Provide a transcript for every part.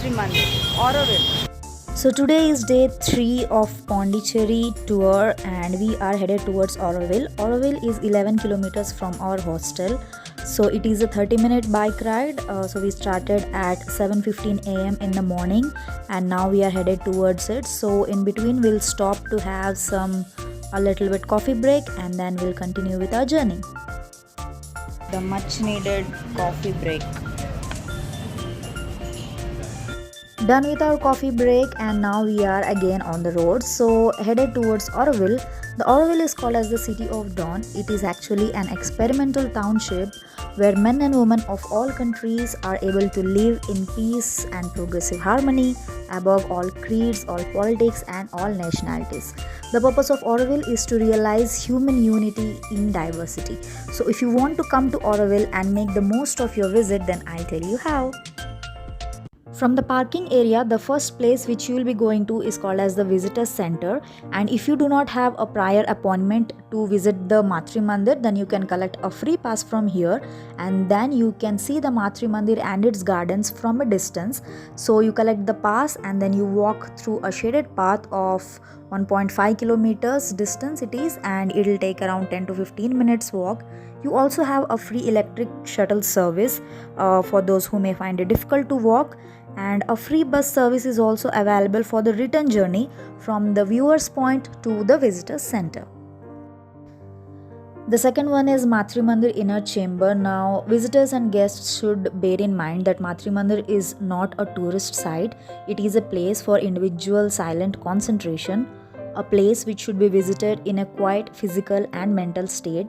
Matrimandir, Auroville. So today is day 3 of Pondicherry tour and we are headed towards Auroville. Auroville is 11 kilometers from our hostel. So it is a 30-minute bike ride. So we started at 7:15 a.m. in the morning and now we are headed towards it. So in between we'll stop to have a little bit coffee break and then we'll continue with our journey. The much needed coffee break. Done with our coffee break and now we are again on the road. So headed towards Auroville. The Auroville is called as the City of Dawn. It is actually an experimental township where men and women of all countries are able to live in peace and progressive harmony above all creeds, all politics and all nationalities. The purpose of Auroville is to realize human unity in diversity. So if you want to come to Auroville and make the most of your visit, then I'll tell you how. From the parking area, the first place which you will be going to is called as the Visitor Center, and if you do not have a prior appointment to visit the Matrimandir, then you can collect a free pass from here and then you can see the Matrimandir and its gardens from a distance. So you collect the pass and then you walk through a shaded path of 1.5 kilometers distance it is, and it will take around 10 to 15 minutes walk. You also have a free electric shuttle service for those who may find it difficult to walk, and a free bus service is also available for the return journey from the viewers point to the visitors center. The second one is Matrimandir Inner Chamber. Now visitors and guests should bear in mind that Matrimandir is not a tourist site. It is a place for individual silent concentration, a place which should be visited in a quiet physical and mental state.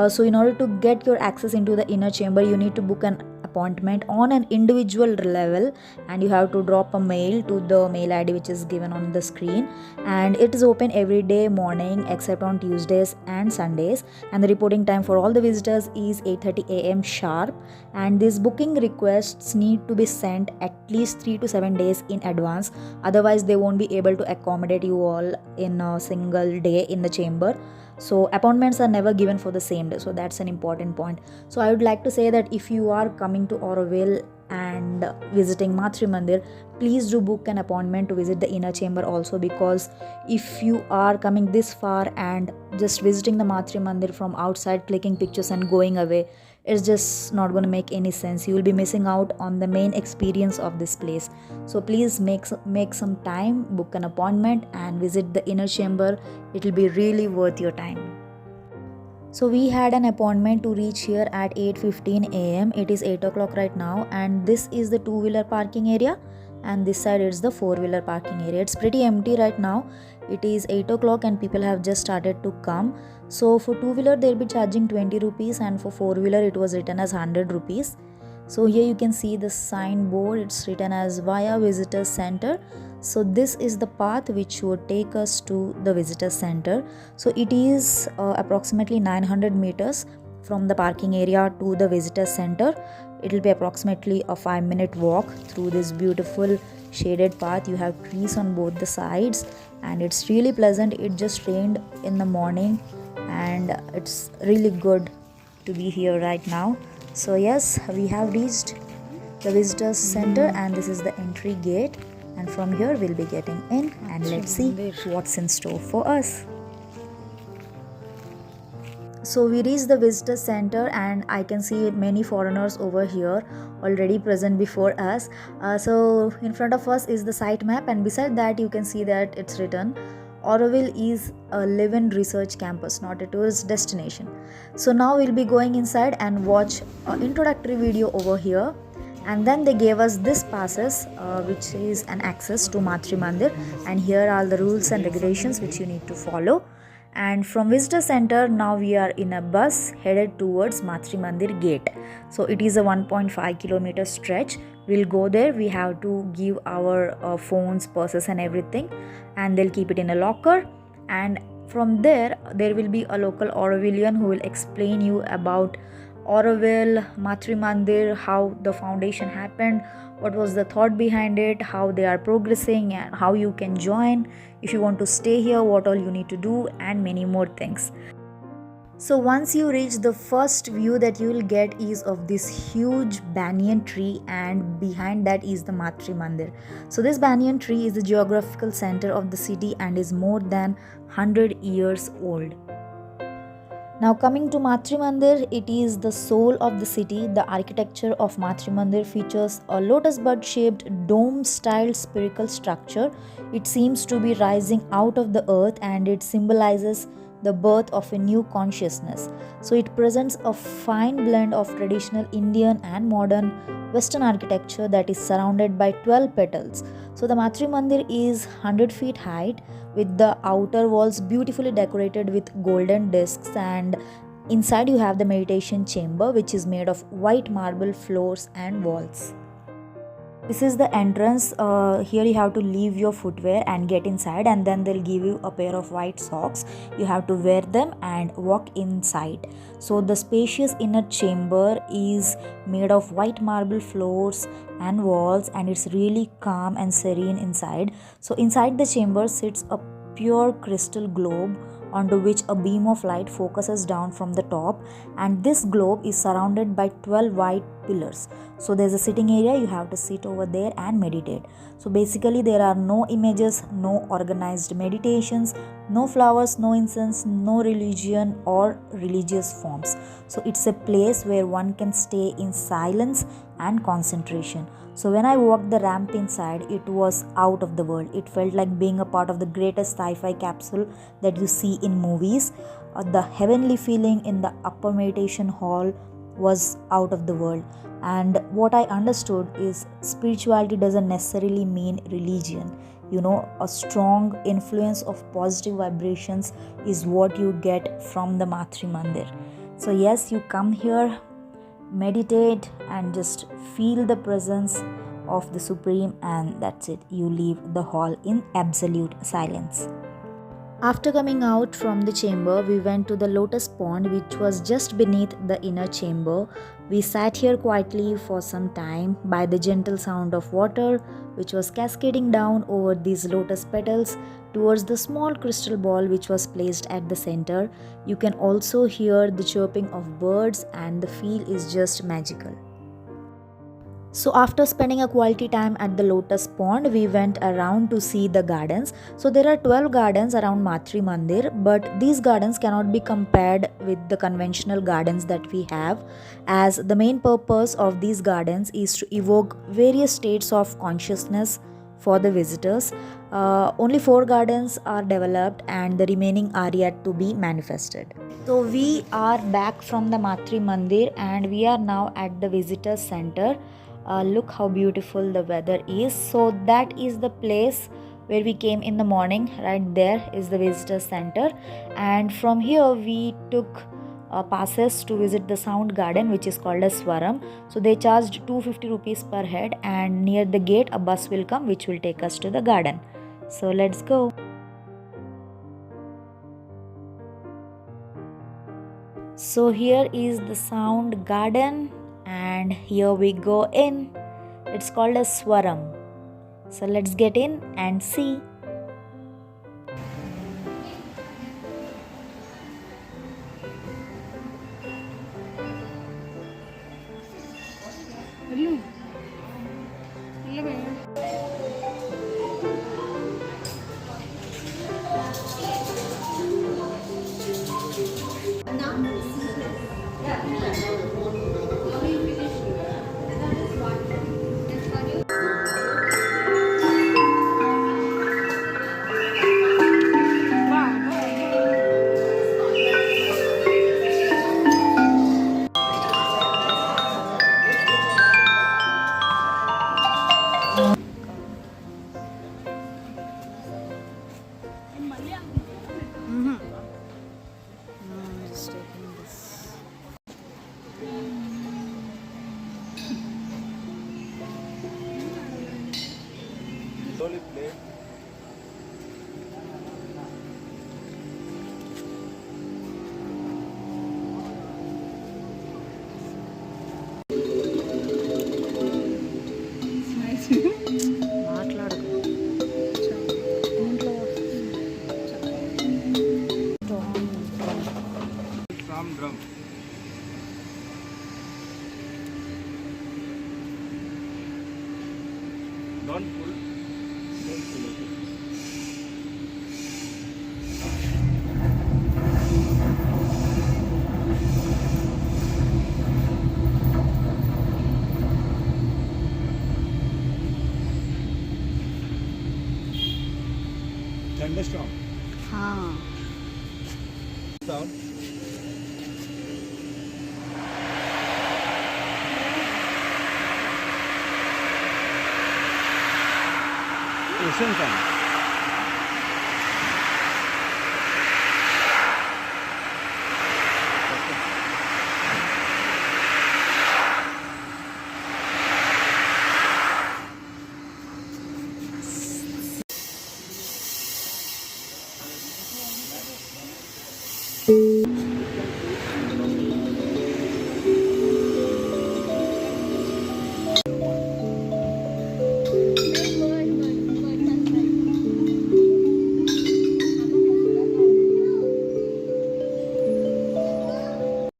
So in order to get your access into the inner chamber, you need to book an appointment on an individual level and you have to drop a mail to the mail ID which is given on the screen, and it is open every day morning except on Tuesdays and Sundays, and the reporting time for all the visitors is 8:30 a.m. sharp, and these booking requests need to be sent at least 3 to 7 days in advance, otherwise they won't be able to accommodate you all in a single day in the chamber. So appointments are never given for the same day, so that's an important point. So I would like to say that if you are coming to Auroville and visiting Matrimandir, please do book an appointment to visit the inner chamber also, because if you are coming this far and just visiting the Matrimandir from outside, clicking pictures and going away, it's just not going to make any sense. You will be missing out on the main experience of this place. So please make some time, book an appointment and visit the inner chamber. It will be really worth your time. So we had an appointment to reach here at 8:15 a.m. It is 8 o'clock right now, and this is the two-wheeler parking area and this side is the four-wheeler parking area. It's pretty empty right now. It is 8 o'clock and people have just started to come. So for two-wheeler they'll be charging 20 rupees and for four-wheeler it was written as 100 rupees. So here you can see the signboard, it's written as via visitor center. So this is the path which would take us to the visitor center. So it is approximately 900 meters from the parking area to the visitor center. It will be approximately a 5-minute walk through this beautiful shaded path. You have trees on both the sides and it's really pleasant. It just rained in the morning and it's really good to be here right now. So yes, we have reached the visitors center and this is the entry gate, and from here we'll be getting in and let's see what's in store for us. So we reached the visitor center and I can see many foreigners over here already present before us. So in front of us is the site map, and beside that you can see that it's written Auroville is a live-in research campus, not a tourist destination. So now we'll be going inside and watch an introductory video over here, and then they gave us this passes which is an access to Matrimandir, and here are the rules and regulations which you need to follow. And from visitor center now we are in a bus headed towards Matrimandir gate. So it is a 1.5 kilometer stretch. We'll go there. We have to give our phones, purses and everything, and they'll keep it in a locker, and from there will be a local Aurovillian who will explain you about Auroville Matrimandir, how the foundation happened, what was the thought behind it, how they are progressing and how you can join, if you want to stay here, what all you need to do, and many more things. So once you reach, the first view that you will get is of this huge banyan tree, and behind that is the Matri Mandir. So this banyan tree is the geographical center of the city and is more than 100 years old. Now coming to Matri Mandir, it is the soul of the city. The architecture of Matri Mandir features a lotus bud shaped dome style spherical structure. It seems to be rising out of the earth, and it symbolizes the birth of a new consciousness. So it presents a fine blend of traditional Indian and modern Western architecture that is surrounded by 12 petals. So the Matri Mandir is 100 feet height, with the outer walls beautifully decorated with golden discs, and inside you have the meditation chamber, which is made of white marble floors and walls. This is the entrance. Here you have to leave your footwear and get inside, and then they'll give you a pair of white socks. You have to wear them and walk inside. So the spacious inner chamber is made of white marble floors and walls, and it's really calm and serene inside. So inside the chamber sits a pure crystal globe onto which a beam of light focuses down from the top, and this globe is surrounded by 12 white pillars. So there's a sitting area, you have to sit over there and meditate. So basically there are no images, no organized meditations, no flowers, no incense, no religion or religious forms. So it's a place where one can stay in silence and concentration. So when I walked the ramp inside, it was out of the world. It felt like being a part of the greatest sci-fi capsule that you see in movies. The heavenly feeling in the upper meditation hall was out of the world. And what I understood is spirituality doesn't necessarily mean religion. A strong influence of positive vibrations is what you get from the Matri Mandir. So yes, you come here, meditate, and just feel the presence of the Supreme, and that's it. You leave the hall in absolute silence. After coming out from the chamber, we went to the lotus pond, which was just beneath the inner chamber. We sat here quietly for some time by the gentle sound of water, which was cascading down over these lotus petals towards the small crystal ball which was placed at the center. You can also hear the chirping of birds, and the feel is just magical. So after spending a quality time at the lotus pond, we went around to see the gardens. So there are 12 gardens around Matri Mandir, but these gardens cannot be compared with the conventional gardens that we have, as the main purpose of these gardens is to evoke various states of consciousness for the visitors. Only 4 gardens are developed, and the remaining are yet to be manifested. So we are back from the Matri Mandir, and we are now at the visitor center. Look how beautiful the weather is. So that is the place where we came in the morning. Right there is the visitor center, and from here we took passes to visit the sound garden, which is called as Swaram. So they charged 250 rupees per head, and near the gate a bus will come which will take us to the garden. So let's go. So here is the sound garden, and here we go in. It's called a Swaram. So let's get in and see. one full. Then finish it. Thunderstorm. हाँ Sound. Ocean sound.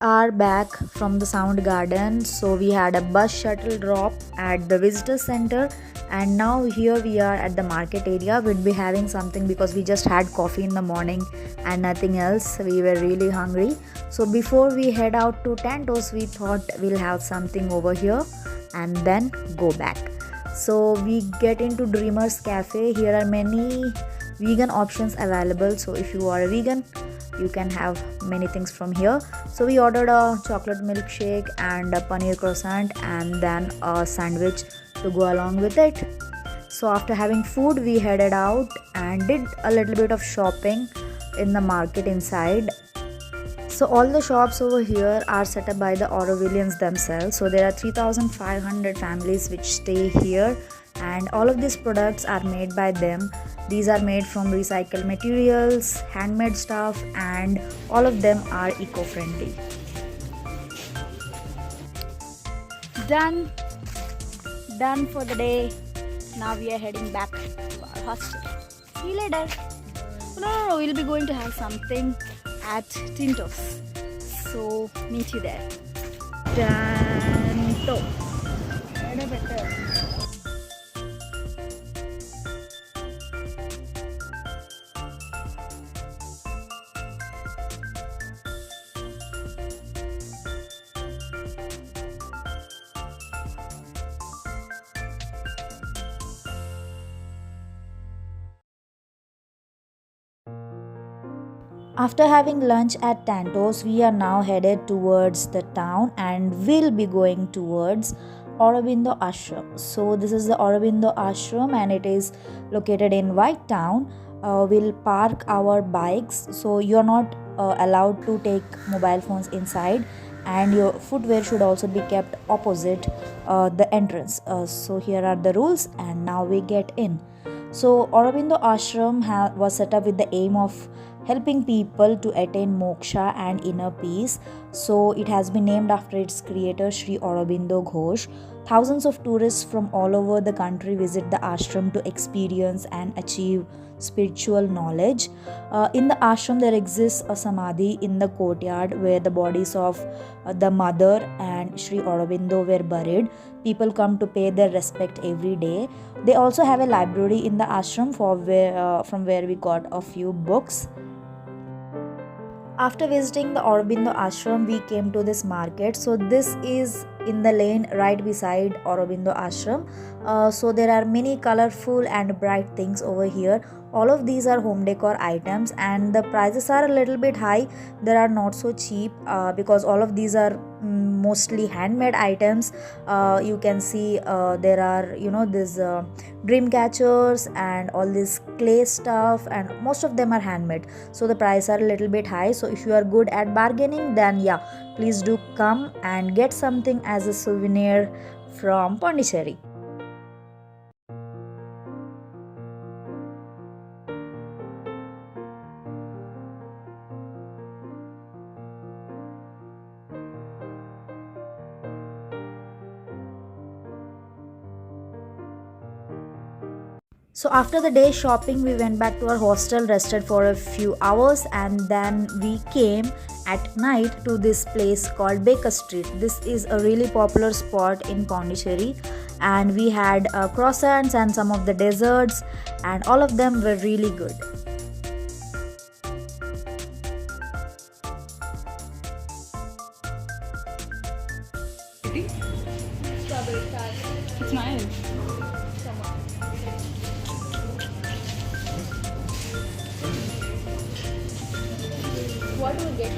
Are back from the sound garden, so we had a bus shuttle drop at the visitor center, and now here we are at the market area. We'll be having something because we just had coffee in the morning and nothing else. We were really hungry, so before we head out to Tantos, we thought we'll have something over here and then go back. So we get into Dreamers Cafe. Here are many vegan options available, so if you are a vegan, you can have many things from here. So we ordered a chocolate milkshake and a paneer croissant and then a sandwich to go along with it. So after having food, we headed out and did a little bit of shopping in the market inside. So all the shops over here are set up by the Aurovillians themselves. So there are 3,500 families which stay here, and all of these products are made by them. These are made from recycled materials, handmade stuff, and all of them are eco-friendly. Done for the day. Now we are heading back to our hostel. See you later. No, we'll be going to have something at Tintos, so meet you there. Tanto. Better. After having lunch at Tantos, we are now headed towards the town and will be going towards Aurobindo Ashram. So this is the Aurobindo Ashram and it is located in White Town. We'll park our bikes, so you're not allowed to take mobile phones inside, and your footwear should also be kept opposite the entrance. So here are the rules, and now we get in. So Aurobindo Ashram was set up with the aim of helping people to attain moksha and inner peace. So it has been named after its creator, Sri Aurobindo Ghosh. Thousands of tourists from all over the country visit the ashram to experience and achieve spiritual knowledge. In the ashram, there exists a samadhi in the courtyard where the bodies of the mother and Sri Aurobindo were buried. People come to pay their respect every day. They also have a library in the ashram from where we got a few books. After visiting the Aurobindo Ashram, we came to this market. So this is in the lane right beside Aurobindo Ashram. So there are many colorful and bright things over here. All of these are home decor items and the prices are a little bit high. They are not so cheap because all of these are mostly handmade items. You can see there are these dream catchers and all this clay stuff, and most of them are handmade, so the price are a little bit high. So if you are good at bargaining, then yeah, please do come and get something as a souvenir from Pondicherry. So after the day shopping, we went back to our hostel, rested for a few hours, and then we came at night to this place called Baker Street. This is a really popular spot in Pondicherry, and we had croissants and some of the desserts, and all of them were really good. It's nice. What do we get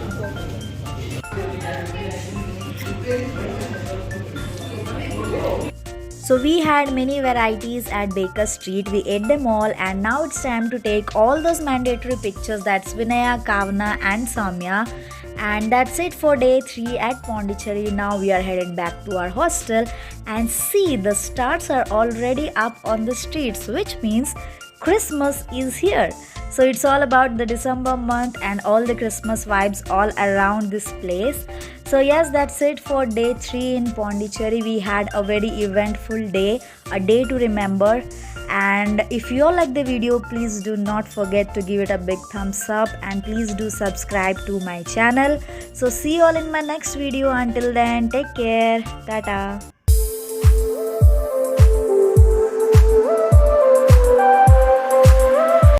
So we had many varieties at Baker Street. We ate them all, and now it's time to take all those mandatory pictures. That's Vinaya, Kavana and Samya. And that's it for day 3 at Pondicherry. Now we are headed back to our hostel, and see, the stars are already up on the streets, which means Christmas is here. So it's all about the December month and all the Christmas vibes all around this place. So yes, that's it for day 3 in Pondicherry. We had a very eventful day, a day to remember. And if you all like the video, please do not forget to give it a big thumbs up, and please do subscribe to my channel. So see you all in my next video. Until then, take care. Tata.